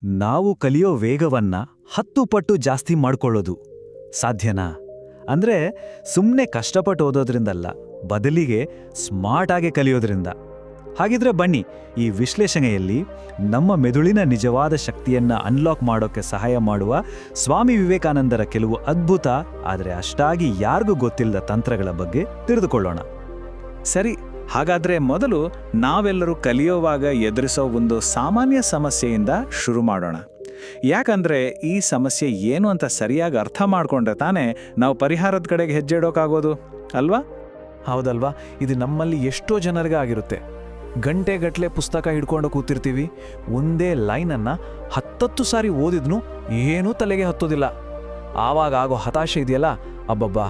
ನಾವು ಕಲಿಯೋ ವೇಗವನ್ನ 10 ಪಟ್ಟು ಜಾಸ್ತಿ ಮಾಡ್ಕೊಳ್ಳೋದು ಸಾಧ್ಯನಾ? ಅಂದ್ರೆ ಸುಮ್ಮನೆ ಕಷ್ಟಪಟ್ಟು ಓದೋದ್ರಿಂದಲ್ಲ, ಬದಲಿಗೆ ಸ್ಮಾರ್ಟ್ ಆಗಿ ಕಲಿಯೋದ್ರಿಂದ. ಹಾಗಿದ್ರೆ ಬನ್ನಿ, ಈ ವಿಶ್ಲೇಷಣೆಯಲ್ಲಿ ನಮ್ಮ ಮೆದುಳಿನ ನಿಜವಾದ ಶಕ್ತಿಯನ್ನ ಅನ್ಲಾಕ್ ಮಾಡೋಕೆ ಸಹಾಯ ಮಾಡುವ ಸ್ವಾಮಿ ವಿವೇಕಾನಂದರ ಕೆಲವು ಅದ್ಭುತ ಆದರೆ ಅಷ್ಟಾಗಿ ಯಾರಿಗೂ ಗೊತ್ತಿಲ್ಲದ ತಂತ್ರಗಳ ಬಗ್ಗೆ ತಿಳಿದುಕೊಳ್ಳೋಣ. ಸರಿ, ಹಾಗಾದ್ರೆ ಮೊದಲು ನಾವೆಲ್ಲರೂ ಕಲಿಯೋವಾಗ ಎದುರಿಸೋ ಒಂದು ಸಾಮಾನ್ಯ ಸಮಸ್ಯೆಯಿಂದ ಶುರು ಮಾಡೋಣ. ಯಾಕಂದ್ರೆ ಈ ಸಮಸ್ಯೆ ಏನು ಅಂತ ಸರಿಯಾಗಿ ಅರ್ಥ ಮಾಡ್ಕೊಂಡ್ರೆ ತಾನೇ ನಾವು ಪರಿಹಾರದ ಕಡೆಗೆ ಹೆಜ್ಜೆ ಇಡೋಕ್ಕಾಗೋದು ಅಲ್ವಾ? ಹೌದಲ್ವಾ? ಇದು ನಮ್ಮಲ್ಲಿ ಎಷ್ಟೋ ಜನರಿಗೆ ಆಗಿರುತ್ತೆ. ಗಂಟೆಗಟ್ಟಲೆ ಪುಸ್ತಕ ಹಿಡ್ಕೊಂಡು ಕೂತಿರ್ತೀವಿ, ಒಂದೇ ಲೈನನ್ನು 10 ಸಾರಿ ಓದಿದ್ನು ಏನೂ ತಲೆಗೆ ಹತ್ತೋದಿಲ್ಲ. ಆವಾಗ ಆಗೋ ಹತಾಶೆ ಇದೆಯಲ್ಲ, ಅಬ್ಬಬ್ಬಾ,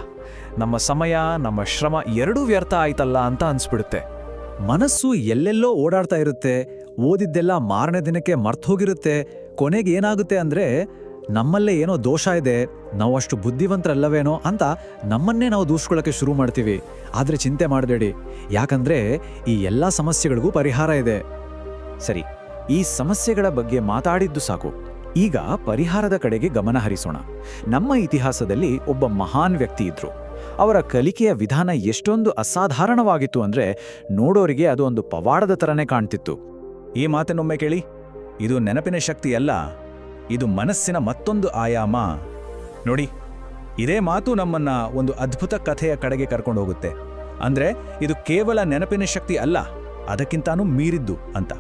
ನಮ್ಮ ಸಮಯ ನಮ್ಮ ಶ್ರಮ ಎರಡೂ ವ್ಯರ್ಥ ಆಯ್ತಲ್ಲ ಅಂತ ಅನ್ಸ್ಬಿಡುತ್ತೆ. ಮನಸ್ಸು ಎಲ್ಲೆಲ್ಲೋ ಓಡಾಡ್ತಾ ಇರುತ್ತೆ, ಓದಿದ್ದೆಲ್ಲ ಮಾರನೇ ದಿನಕ್ಕೆ ಮರ್ತೋಗಿರುತ್ತೆ. ಕೊನೆಗೆ ಏನಾಗುತ್ತೆ ಅಂದರೆ, ನಮ್ಮಲ್ಲೇ ಏನೋ ದೋಷ ಇದೆ, ನಾವು ಅಷ್ಟು ಬುದ್ಧಿವಂತರಲ್ಲವೇನೋ ಅಂತ ನಮ್ಮನ್ನೇ ನಾವು ದೂಷ್ಕೊಳ್ಳೋಕ್ಕೆ ಶುರು ಮಾಡ್ತೀವಿ. ಆದರೆ ಚಿಂತೆ ಮಾಡಬೇಡಿ, ಯಾಕಂದರೆ ಈ ಎಲ್ಲ ಸಮಸ್ಯೆಗಳಿಗೂ ಪರಿಹಾರ ಇದೆ. ಸರಿ, ಈ ಸಮಸ್ಯೆಗಳ ಬಗ್ಗೆ ಮಾತಾಡಿದ್ದು ಸಾಕು. ಈಗ ಪರಿಹಾರದ ಕಡೆಗೆ ಗಮನ ಹರಿಸೋಣ. ನಮ್ಮ ಇತಿಹಾಸದಲ್ಲಿ ಒಬ್ಬ ಮಹಾನ್ ವ್ಯಕ್ತಿ ಇದ್ರು. ಅವರ ಕಲಿಕೆಯ ವಿಧಾನ ಎಷ್ಟೊಂದು ಅಸಾಧಾರಣವಾಗಿತ್ತು ಅಂದರೆ ನೋಡೋರಿಗೆ ಅದು ಒಂದು ಪವಾಡದ ಥರನೇ ಕಾಣ್ತಿತ್ತು. ಈ ಮಾತನ್ನೊಮ್ಮೆ ಕೇಳಿ. ಇದು ನೆನಪಿನ ಶಕ್ತಿ ಅಲ್ಲ, ಇದು ಮನಸ್ಸಿನ ಮತ್ತೊಂದು ಆಯಾಮ. ನೋಡಿ, ಇದೇ ಮಾತು ನಮ್ಮನ್ನ ಒಂದು ಅದ್ಭುತ ಕಥೆಯ ಕಡೆಗೆ ಕರ್ಕೊಂಡು ಹೋಗುತ್ತೆ. ಅಂದ್ರೆ ಇದು ಕೇವಲ ನೆನಪಿನ ಶಕ್ತಿ ಅಲ್ಲ, ಅದಕ್ಕಿಂತಾನೂ ಮೀರಿದ್ದು ಅಂತ.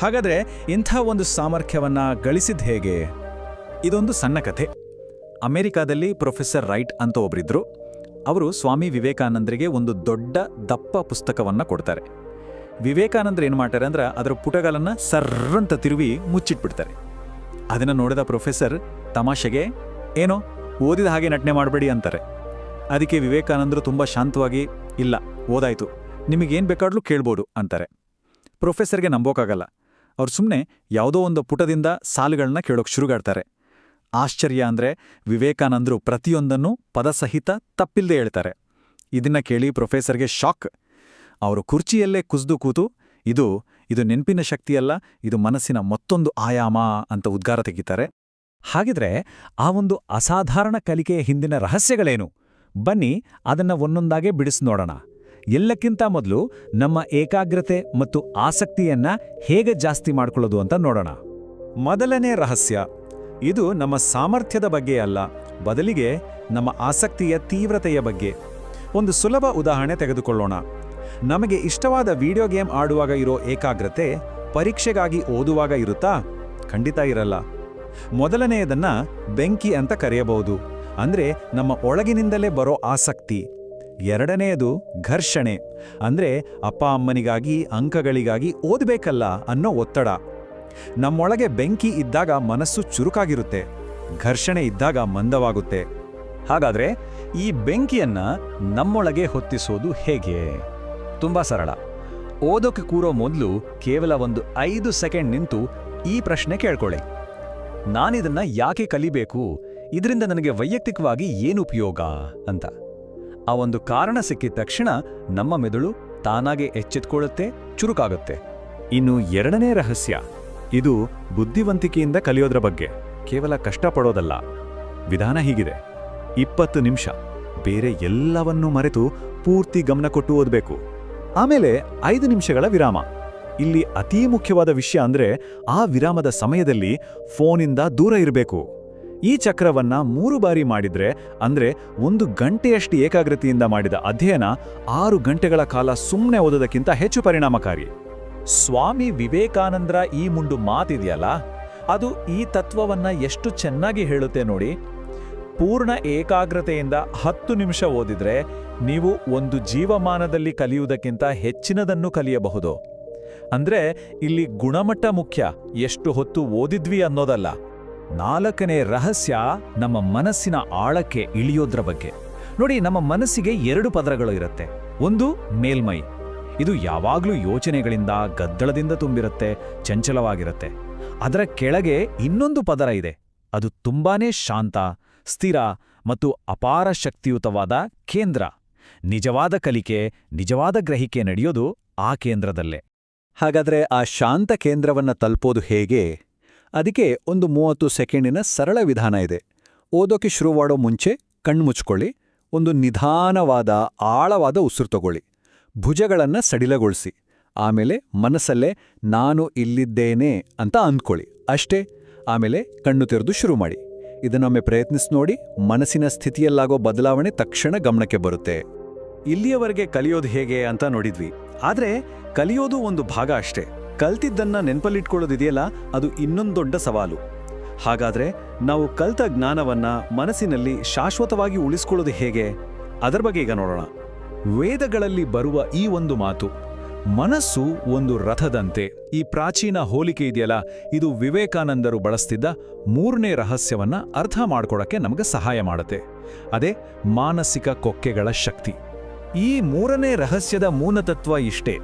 ಹಾಗಾದ್ರೆ ಇಂಥ ಒಂದು ಸಾಮರ್ಥ್ಯವನ್ನ ಗಳಿಸಿದ್ ಹೇಗೆ? ಇದೊಂದು ಸಣ್ಣ ಕಥೆ. ಅಮೆರಿಕಾದಲ್ಲಿ ಪ್ರೊಫೆಸರ್ ರೈಟ್ ಅಂತ ಒಬ್ರಿದ್ರು. ಅವರು ಸ್ವಾಮಿ ವಿವೇಕಾನಂದರಿಗೆ ಒಂದು ದೊಡ್ಡ ದಪ್ಪ ಪುಸ್ತಕವನ್ನ ಕೊಡ್ತಾರೆ. ವಿವೇಕಾನಂದ್ರ ಏನು ಮಾಡ್ತಾರೆ ಅಂದ್ರೆ ಅದರ ಪುಟಗಳನ್ನು ಸರ್ರಂತ ತಿರುವಿ ಮುಚ್ಚಿಟ್ಬಿಡ್ತಾರೆ. ಅದನ್ನು ನೋಡಿದ ಪ್ರೊಫೆಸರ್ ತಮಾಷೆಗೆ, ಏನೋ ಓದಿದ ಹಾಗೆ ನಟನೆ ಮಾಡಬೇಡಿ ಅಂತಾರೆ. ಅದಕ್ಕೆ ವಿವೇಕಾನಂದರು ತುಂಬ ಶಾಂತವಾಗಿ, ಇಲ್ಲ ಓದಾಯ್ತು, ನಿಮಗೇನು ಬೇಕಾದ್ರೂ ಕೇಳ್ಬೋದು ಅಂತಾರೆ. ಪ್ರೊಫೆಸರ್ಗೆ ನಂಬೋಕ್ಕಾಗಲ್ಲ. ಅವ್ರು ಸುಮ್ಮನೆ ಯಾವುದೋ ಒಂದು ಪುಟದಿಂದ ಸಾಲುಗಳನ್ನ ಕೇಳೋಕೆ ಶುರುಗಾಡ್ತಾರೆ. ಆಶ್ಚರ್ಯ ಅಂದರೆ ವಿವೇಕಾನಂದರು ಪ್ರತಿಯೊಂದನ್ನು ಪದಸಹಿತ ತಪ್ಪಿಲ್ಲದೆ ಹೇಳ್ತಾರೆ. ಇದನ್ನ ಕೇಳಿ ಪ್ರೊಫೆಸರ್ಗೆ ಶಾಕ್. ಅವರು ಕುರ್ಚಿಯಲ್ಲೇ ಕುಸಿದು ಕೂತು, ಇದು ನೆನಪಿನ ಶಕ್ತಿಯಲ್ಲ, ಇದು ಮನಸ್ಸಿನ ಮತ್ತೊಂದು ಆಯಾಮ ಅಂತ ಉದ್ಗಾರ ತೆಗಿತಾರೆ. ಹಾಗಿದ್ರೆ ಆ ಒಂದು ಅಸಾಧಾರಣ ಕಲಿಕೆಯ ಹಿಂದಿನ ರಹಸ್ಯಗಳೇನು? ಬನ್ನಿ ಅದನ್ನ ಒಂದೊಂದಾಗೆ ಬಿಡಿಸಿ ನೋಡೋಣ. ಎಲ್ಲಕ್ಕಿಂತ ಮೊದಲು ನಮ್ಮ ಏಕಾಗ್ರತೆ ಮತ್ತು ಆಸಕ್ತಿಯನ್ನ ಹೇಗೆ ಜಾಸ್ತಿ ಮಾಡ್ಕೊಳ್ಳೋದು ಅಂತ ನೋಡೋಣ. ಮೊದಲನೇ ರಹಸ್ಯ, ಇದು ನಮ್ಮ ಸಾಮರ್ಥ್ಯದ ಬಗ್ಗೆ ಅಲ್ಲ, ಬದಲಿಗೆ ನಮ್ಮ ಆಸಕ್ತಿಯ ತೀವ್ರತೆಯ ಬಗ್ಗೆ. ಒಂದು ಸುಲಭ ಉದಾಹರಣೆ ತೆಗೆದುಕೊಳ್ಳೋಣ. ನಮಗೆ ಇಷ್ಟವಾದ ವಿಡಿಯೋ ಗೇಮ್ ಆಡುವಾಗ ಇರೋ ಏಕಾಗ್ರತೆ ಪರೀಕ್ಷೆಗಾಗಿ ಓದುವಾಗ ಇರುತ್ತಾ? ಖಂಡಿತ ಇರಲ್ಲ. ಮೊದಲನೆಯದನ್ನ ಬೆಂಕಿ ಅಂತ ಕರೆಯಬಹುದು, ಅಂದ್ರೆ ನಮ್ಮ ಒಳಗಿನಿಂದಲೇ ಬರೋ ಆಸಕ್ತಿ. ಎರಡನೆಯದು ಘರ್ಷಣೆ, ಅಂದ್ರೆ ಅಪ್ಪ ಅಮ್ಮನಿಗಾಗಿ ಅಂಕಗಳಿಗಾಗಿ ಓದಬೇಕಲ್ಲ ಅನ್ನೋ ಒತ್ತಡ. ನಮ್ಮೊಳಗೆ ಬೆಂಕಿ ಇದ್ದಾಗ ಮನಸ್ಸು ಚುರುಕಾಗಿರುತ್ತೆ, ಘರ್ಷಣೆ ಇದ್ದಾಗ ಮಂದವಾಗುತ್ತೆ. ಹಾಗಾದ್ರೆ ಈ ಬೆಂಕಿಯನ್ನ ನಮ್ಮೊಳಗೆ ಹೊತ್ತಿಸೋದು ಹೇಗೆ? ತುಂಬಾ ಸರಳ. ಓದೋಕೆ ಕೂರೋ ಮೊದಲು ಕೇವಲ ಒಂದು 5 ಸೆಕೆಂಡ್ ನಿಂತು ಈ ಪ್ರಶ್ನೆ ಕೇಳ್ಕೊಳ್ಳಿ. ನಾನಿದನ್ನ ಯಾಕೆ ಕಲಿಬೇಕು? ಇದರಿಂದ ನನಗೆ ವೈಯಕ್ತಿಕವಾಗಿ ಏನು ಉಪಯೋಗ ಅಂತ. ಆ ಒಂದು ಕಾರಣ ಸಿಕ್ಕಿದ ತಕ್ಷಣ ನಮ್ಮ ಮೆದುಳು ತಾನಾಗೆ ಎಚ್ಚೆತ್ಕೊಳ್ಳುತ್ತೆ, ಚುರುಕಾಗುತ್ತೆ. ಇನ್ನು ಎರಡನೇ ರಹಸ್ಯ, ಇದು ಬುದ್ಧಿವಂತಿಕೆಯಿಂದ ಕಲಿಯೋದ್ರ ಬಗ್ಗೆ, ಕೇವಲ ಕಷ್ಟಪಡೋದಲ್ಲ. ವಿಧಾನ ಹೀಗಿದೆ: 20 ನಿಮಿಷ ಬೇರೆ ಎಲ್ಲವನ್ನೂ ಮರೆತು ಪೂರ್ತಿ ಗಮನ ಕೊಟ್ಟು ಓದಬೇಕು. ಆಮೇಲೆ 5 ನಿಮಿಷಗಳ ವಿರಾಮ. ಇಲ್ಲಿ ಅತೀ ಮುಖ್ಯವಾದ ವಿಷಯ ಅಂದ್ರೆ ಆ ವಿರಾಮದ ಸಮಯದಲ್ಲಿ ಫೋನಿಂದ ದೂರ ಇರಬೇಕು. ಈ ಚಕ್ರವನ್ನ 3 ಬಾರಿ ಮಾಡಿದ್ರೆ, ಅಂದ್ರೆ 1 ಗಂಟೆಯಷ್ಟು ಏಕಾಗ್ರತೆಯಿಂದ ಮಾಡಿದ ಅಧ್ಯಯನ 6 ಗಂಟೆಗಳ ಕಾಲ ಸುಮ್ಮನೆ ಓದೋದಕ್ಕಿಂತ ಹೆಚ್ಚು ಪರಿಣಾಮಕಾರಿ. ಸ್ವಾಮಿ ವಿವೇಕಾನಂದರ ಈ ಮುಂಡು ಮಾತಿದೆಯಲ್ಲ, ಅದು ಈ ತತ್ವವನ್ನ ಎಷ್ಟು ಚೆನ್ನಾಗಿ ಹೇಳುತ್ತೆ ನೋಡಿ. ಪೂರ್ಣ ಏಕಾಗ್ರತೆಯಿಂದ 10 ನಿಮಿಷ ಓದಿದ್ರೆ ನೀವು ಒಂದು ಜೀವಮಾನದಲ್ಲಿ ಕಲಿಯುವುದಕ್ಕಿಂತ ಹೆಚ್ಚಿನದನ್ನು ಕಲಿಯಬಹುದು. ಅಂದ್ರೆ ಇಲ್ಲಿ ಗುಣಮಟ್ಟ ಮುಖ್ಯ, ಎಷ್ಟು ಹೊತ್ತು ಓದಿದ್ವಿ ಅನ್ನೋದಲ್ಲ. 4ನೇ ರಹಸ್ಯ, ನಮ್ಮ ಮನಸ್ಸಿನ ಆಳಕ್ಕೆ ಇಳಿಯೋದ್ರ ಬಗ್ಗೆ. ನೋಡಿ, ನಮ್ಮ ಮನಸ್ಸಿಗೆ 2 ಪದರಗಳು ಇರುತ್ತೆ. ಒಂದು ಮೇಲ್ಮೈ, ಇದು ಯಾವಾಗ್ಲೂ ಯೋಚನೆಗಳಿಂದ ಗದ್ದಳದಿಂದ ತುಂಬಿರುತ್ತೆ, ಚಂಚಲವಾಗಿರುತ್ತೆ. ಅದರ ಕೆಳಗೆ ಇನ್ನೊಂದು ಪದರ ಇದೆ, ಅದು ತುಂಬಾನೇ ಶಾಂತ, ಸ್ಥಿರ ಮತ್ತು ಅಪಾರ ಶಕ್ತಿಯುತವಾದ ಕೇಂದ್ರ. ನಿಜವಾದ ಕಲಿಕೆ, ನಿಜವಾದ ಗ್ರಹಿಕೆ ನಡೆಯೋದು ಆ ಕೇಂದ್ರದಲ್ಲೇ. ಹಾಗಾದ್ರೆ ಆ ಶಾಂತ ಕೇಂದ್ರವನ್ನ ತಲುಪೋದು ಹೇಗೆ? ಅದಕ್ಕೆ ಒಂದು 30 ಸೆಕೆಂಡಿನ ಸರಳ ವಿಧಾನ ಇದೆ. ಓದೋಕೆ ಶುರುವಾಡೋ ಮುಂಚೆ ಕಣ್ಣು ಮುಚ್ಕೊಳ್ಳಿ, ಒಂದು ನಿಧಾನವಾದ ಆಳವಾದ ಉಸಿರು ತಗೊಳ್ಳಿ, ಭುಜಗಳನ್ನು ಸಡಿಲಗೊಳಿಸಿ, ಆಮೇಲೆ ಮನಸ್ಸಲ್ಲೇ ನಾನು ಇಲ್ಲಿದ್ದೇನೆ ಅಂತ ಅಂದ್ಕೊಳ್ಳಿ, ಅಷ್ಟೇ. ಆಮೇಲೆ ಕಣ್ಣು ತೆರೆದು ಶುರು ಮಾಡಿ. ಇದನ್ನೊಮ್ಮೆ ಪ್ರಯತ್ನಿಸಿ ನೋಡಿ, ಮನಸ್ಸಿನ ಸ್ಥಿತಿಯಲ್ಲಾಗೋ ಬದಲಾವಣೆ ತಕ್ಷಣ ಗಮನಕ್ಕೆ ಬರುತ್ತೆ. ಇಲ್ಲಿಯವರೆಗೆ ಕಲಿಯೋದು ಹೇಗೆ ಅಂತ ನೋಡಿದ್ವಿ. ಆದ್ರೆ ಕಲಿಯೋದು ಒಂದು ಭಾಗ ಅಷ್ಟೇ. ಕಲ್ತಿದ್ದನ್ನ ನೆನಪಲ್ಲಿಟ್ಕೊಳ್ಳೋದಿದೆಯಲ್ಲ, ಅದು ಇನ್ನೊಂದು ದೊಡ್ಡ ಸವಾಲು. ಹಾಗಾದ್ರೆ ನಾವು ಕಲ್ತ ಜ್ಞಾನವನ್ನ ಮನಸ್ಸಿನಲ್ಲಿ ಶಾಶ್ವತವಾಗಿ ಉಳಿಸ್ಕೊಳ್ಳೋದು ಹೇಗೆ? ಅದರ ಬಗ್ಗೆ ಈಗ ನೋಡೋಣ. ವೇದಗಳಲ್ಲಿ ಬರುವ ಈ ಒಂದು ಮಾತು, ಮನಸ್ಸು ಒಂದು ರಥದಂತೆ. ಈ ಪ್ರಾಚೀನ ಹೋಲಿಕೆ ಇದೆಯಲ್ಲ, ಇದು ವಿವೇಕಾನಂದರು ಬಳಸ್ತಿದ್ದ 3ನೇ ರಹಸ್ಯವನ್ನ ಅರ್ಥ ಮಾಡ್ಕೊಡಕ್ಕೆ ನಮಗೆ ಸಹಾಯ ಮಾಡುತ್ತೆ. ಅದೇ ಮಾನಸಿಕ ಕೊಕ್ಕೆಗಳ ಶಕ್ತಿ. ಈ 3ನೇ ರಹಸ್ಯದ ಮೂಲತತ್ವ ಇಷ್ಟೇ: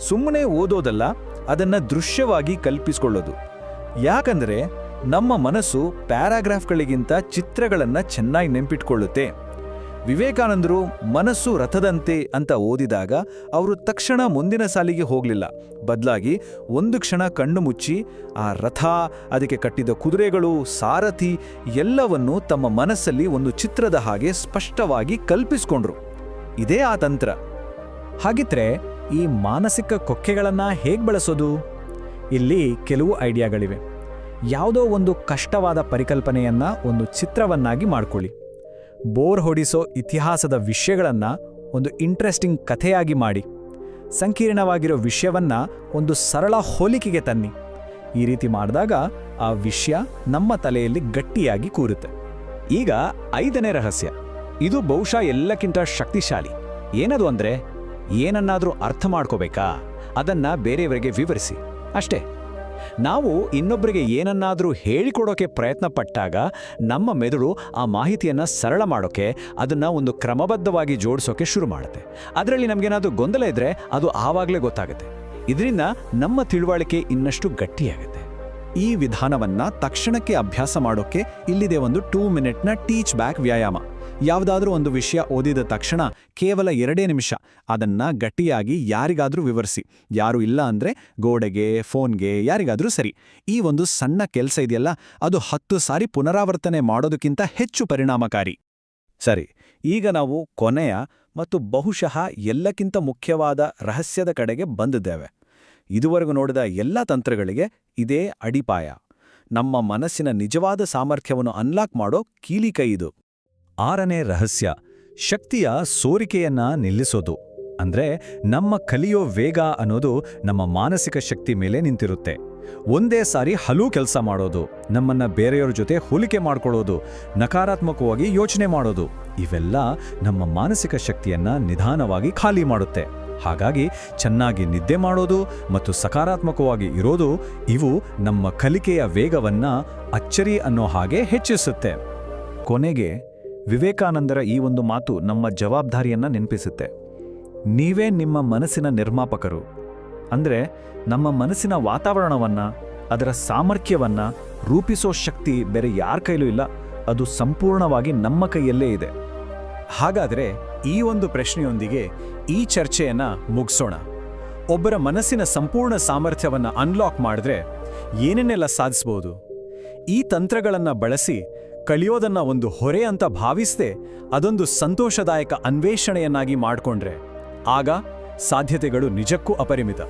ಸುಮ್ಮನೆ ಓದೋದಲ್ಲ, ಅದನ್ನ ದೃಶ್ಯವಾಗಿ ಕಲ್ಪಿಸಿಕೊಳ್ಳೋದು. ಯಾಕಂದ್ರೆ ನಮ್ಮ ಮನಸ್ಸು ಪ್ಯಾರಾಗ್ರಾಫ್ಗಳಿಗಿಂತ ಚಿತ್ರಗಳನ್ನ ಚೆನ್ನಾಗಿ ನೆನ್ಪಿಟ್ಕೊಳ್ಳುತ್ತೆ. ವಿವೇಕಾನಂದರು ಮನಸ್ಸು ರಥದಂತೆ ಅಂತ ಓದಿದಾಗ ಅವರು ತಕ್ಷಣ ಮುಂದಿನ ಸಾಲಿಗೆ ಹೋಗಲಿಲ್ಲ. ಬದಲಾಗಿ ಒಂದು ಕ್ಷಣ ಕಣ್ಣು ಮುಚ್ಚಿ ಆ ರಥ, ಅದಕ್ಕೆ ಕಟ್ಟಿದ ಕುದುರೆಗಳು, ಸಾರಥಿ ಎಲ್ಲವನ್ನೂ ತಮ್ಮ ಮನಸ್ಸಲ್ಲಿ ಒಂದು ಚಿತ್ರದ ಹಾಗೆ ಸ್ಪಷ್ಟವಾಗಿ ಕಲ್ಪಿಸ್ಕೊಂಡ್ರು. ಇದೇ ಆ ತಂತ್ರ. ಹಾಗಿದ್ರೆ ಈ ಮಾನಸಿಕ ಕೊಕ್ಕೆಗಳನ್ನ ಹೇಗೆ ಬಳಸೋದು? ಇಲ್ಲಿ ಕೆಲವು ಐಡಿಯಾಗಳಿವೆ. ಯಾವುದೋ ಒಂದು ಕಷ್ಟವಾದ ಪರಿಕಲ್ಪನೆಯನ್ನ ಒಂದು ಚಿತ್ರವನ್ನಾಗಿ ಮಾಡ್ಕೊಳ್ಳಿ. ಬೋರ್ ಹೊಡಿಸೋ ಇತಿಹಾಸದ ವಿಷಯಗಳನ್ನ ಒಂದು ಇಂಟ್ರೆಸ್ಟಿಂಗ್ ಕಥೆಯಾಗಿ ಮಾಡಿ. ಸಂಕೀರ್ಣವಾಗಿರೋ ವಿಷಯವನ್ನ ಒಂದು ಸರಳ ಹೋಲಿಕೆಗೆ ತನ್ನಿ. ಈ ರೀತಿ ಮಾಡಿದಾಗ ಆ ವಿಷಯ ನಮ್ಮ ತಲೆಯಲ್ಲಿ ಗಟ್ಟಿಯಾಗಿ ಕೂರುತ್ತೆ. ಈಗ 5ನೇ ರಹಸ್ಯ. ಇದು ಬಹುಶಃ ಎಲ್ಲಕ್ಕಿಂತ ಶಕ್ತಿಶಾಲಿ. ಏನದು ಅಂದ್ರೆ, ಏನನ್ನಾದ್ರೂ ಅರ್ಥ ಮಾಡ್ಕೋಬೇಕಾ, ಅದನ್ನ ಬೇರೆಯವರಿಗೆ ವಿವರಿಸಿ, ಅಷ್ಟೇ. ನಾವು ಇನ್ನೊಬ್ಬರಿಗೆ ಏನನ್ನಾದ್ರೂ ಹೇಳಿಕೊಡೋಕೆ ಪ್ರಯತ್ನ ಪಟ್ಟಾಗ ನಮ್ಮ ಮೆದುಳು ಆ ಮಾಹಿತಿಯನ್ನ ಸರಳ ಮಾಡೋಕೆ, ಅದನ್ನ ಒಂದು ಕ್ರಮಬದ್ಧವಾಗಿ ಜೋಡಿಸೋಕೆ ಶುರು ಮಾಡುತ್ತೆ. ಅದರಲ್ಲಿ ನಮಗೇನಾದ್ರೂ ಗೊಂದಲ ಇದ್ರೆ ಅದು ಆವಾಗಲೇ ಗೊತ್ತಾಗುತ್ತೆ. ಇದರಿಂದ ನಮ್ಮ ತಿಳುವಳಿಕೆ ಇನ್ನಷ್ಟು ಗಟ್ಟಿಯಾಗುತ್ತೆ. ಈ ವಿಧಾನವನ್ನ ತಕ್ಷಣಕ್ಕೆ ಅಭ್ಯಾಸ ಮಾಡೋಕೆ ಇಲ್ಲಿದೆ ಒಂದು 2 ಮಿನಿಟ್ನ ಟೀಚ್ ಬ್ಯಾಕ್ ವ್ಯಾಯಾಮ. ಯಾವುದಾದ್ರೂ ಒಂದು ವಿಷಯ ಓದಿದ ತಕ್ಷಣ ಕೇವಲ 2 ನಿಮಿಷ ಅದನ್ನ ಗಟ್ಟಿಯಾಗಿ ಯಾರಿಗಾದ್ರೂ ವಿವರಿಸಿ. ಯಾರು ಇಲ್ಲ ಅಂದ್ರೆ ಗೋಡೆಗೆ, ಫೋನ್ಗೆ, ಯಾರಿಗಾದ್ರೂ ಸರಿ. ಈ ಒಂದು ಸಣ್ಣ ಕೆಲಸ ಇದೆಯಲ್ಲ, ಅದು 10 ಸಾರಿ ಪುನರಾವರ್ತನೆ ಮಾಡೋದಕ್ಕಿಂತ ಹೆಚ್ಚು ಪರಿಣಾಮಕಾರಿ. ಸರಿ, ಈಗ ನಾವು ಕೊನೆಯ ಮತ್ತು ಬಹುಶಃ ಎಲ್ಲಕ್ಕಿಂತ ಮುಖ್ಯವಾದ ರಹಸ್ಯದ ಕಡೆಗೆ ಬಂದಿದ್ದೇವೆ. ಇದುವರೆಗೂ ನೋಡಿದ ಎಲ್ಲ ತಂತ್ರಗಳಿಗೆ ಇದೇ ಅಡಿಪಾಯ. ನಮ್ಮ ಮನಸ್ಸಿನ ನಿಜವಾದ ಸಾಮರ್ಥ್ಯವನ್ನು ಅನ್ಲಾಕ್ ಮಾಡೋ ಕೀಲಿಕೈ ಇದು. 6ನೇ ರಹಸ್ಯ: ಶಕ್ತಿಯ ಸೋರಿಕೆಯನ್ನ ನಿಲ್ಲಿಸೋದು. ಅಂದ್ರೆ ನಮ್ಮ ಕಲಿಯೋ ವೇಗ ಅನ್ನೋದು ನಮ್ಮ ಮಾನಸಿಕ ಶಕ್ತಿ ಮೇಲೆ ನಿಂತಿರುತ್ತೆ. ಒಂದೇ ಸಾರಿ ಹಲವು ಕೆಲಸ ಮಾಡೋದು, ನಮ್ಮನ್ನ ಬೇರೆಯವ್ರ ಜೊತೆ ಹೋಲಿಕೆ ಮಾಡ್ಕೊಳ್ಳೋದು, ನಕಾರಾತ್ಮಕವಾಗಿ ಯೋಚನೆ ಮಾಡೋದು, ಇವೆಲ್ಲ ನಮ್ಮ ಮಾನಸಿಕ ಶಕ್ತಿಯನ್ನ ನಿಧಾನವಾಗಿ ಖಾಲಿ ಮಾಡುತ್ತೆ. ಹಾಗಾಗಿ ಚೆನ್ನಾಗಿ ನಿದ್ದೆ ಮಾಡೋದು ಮತ್ತು ಸಕಾರಾತ್ಮಕವಾಗಿ ಇರೋದು, ಇವು ನಮ್ಮ ಕಲಿಕೆಯ ವೇಗವನ್ನ ಅಚ್ಚರಿ ಅನ್ನೋ ಹಾಗೆ ಹೆಚ್ಚಿಸುತ್ತೆ. ಕೊನೆಗೆ ವಿವೇಕಾನಂದರ ಈ ಒಂದು ಮಾತು ನಮ್ಮ ಜವಾಬ್ದಾರಿಯನ್ನ ನೆನಪಿಸುತ್ತೆ. ನೀವೇ ನಿಮ್ಮ ಮನಸ್ಸಿನ ನಿರ್ಮಾಪಕರು. ಅಂದ್ರೆ ನಮ್ಮ ಮನಸ್ಸಿನ ವಾತಾವರಣವನ್ನ, ಅದರ ಸಾಮರ್ಥ್ಯವನ್ನ ರೂಪಿಸೋ ಶಕ್ತಿ ಬೇರೆ ಯಾರ ಕೈಲೂ ಇಲ್ಲ. ಅದು ಸಂಪೂರ್ಣವಾಗಿ ನಮ್ಮ ಕೈಯಲ್ಲೇ ಇದೆ. ಹಾಗಾದ್ರೆ ಈ ಒಂದು ಪ್ರಶ್ನೆಯೊಂದಿಗೆ ಈ ಚರ್ಚೆಯನ್ನ ಮುಗಿಸೋಣ. ಒಬ್ಬರ ಮನಸ್ಸಿನ ಸಂಪೂರ್ಣ ಸಾಮರ್ಥ್ಯವನ್ನ ಅನ್ಲಾಕ್ ಮಾಡಿದ್ರೆ ಏನೇನೆಲ್ಲ ಸಾಧಿಸಬಹುದು? ಈ ತಂತ್ರಗಳನ್ನ ಬಳಸಿ ಕಲಿಯೋದನ್ನ ಒಂದು ಹೊರೆ ಅಂತ ಭಾವಿಸದೆ ಅದೊಂದು ಸಂತೋಷದಾಯಕ ಅನ್ವೇಷಣೆಯನ್ನಾಗಿ ಮಾಡಿಕೊಂಡ್ರೆ ಆಗ ಸಾಧ್ಯತೆಗಳು ನಿಜಕ್ಕೂ ಅಪರಿಮಿತ.